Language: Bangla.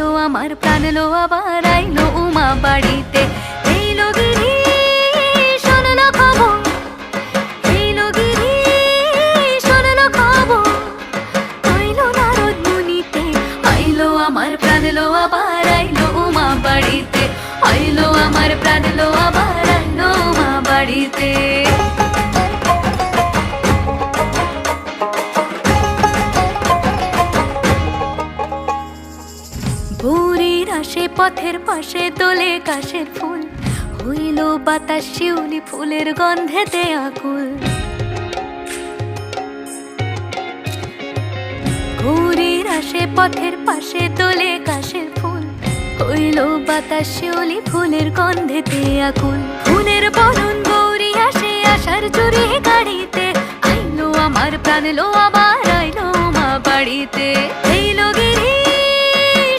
আইলো আমার প্রাণ লো আবার আইলো উমা বাড়িতে। এইলো গিরি শোনলো খবর, এইলো গিরি শোনলো খবর, আইলো নারদ মুনিতে। আইলো আমার প্রাণ লো আবার আইলো উমা বাড়িতে, আইলো আমার প্রাণ লো আবার আইলো উমা বাড়িতে। ভোরের আসে পথের পাশে দোলে কাশের ফুল, হইল বাতাস শিউলি ফুলের গন্ধেতে আকুল। ভোরের আসে পথের পাশে দোলে কাশের ফুল, হইল বাতাস শিউলি ফুলের গন্ধেতে আকুল। ফুলের বরণ গৌরী আসে আশার চুরি গাড়িতে, আইলো আমার প্রাণ লো আবার আইলো মা বাড়িতে। এইলো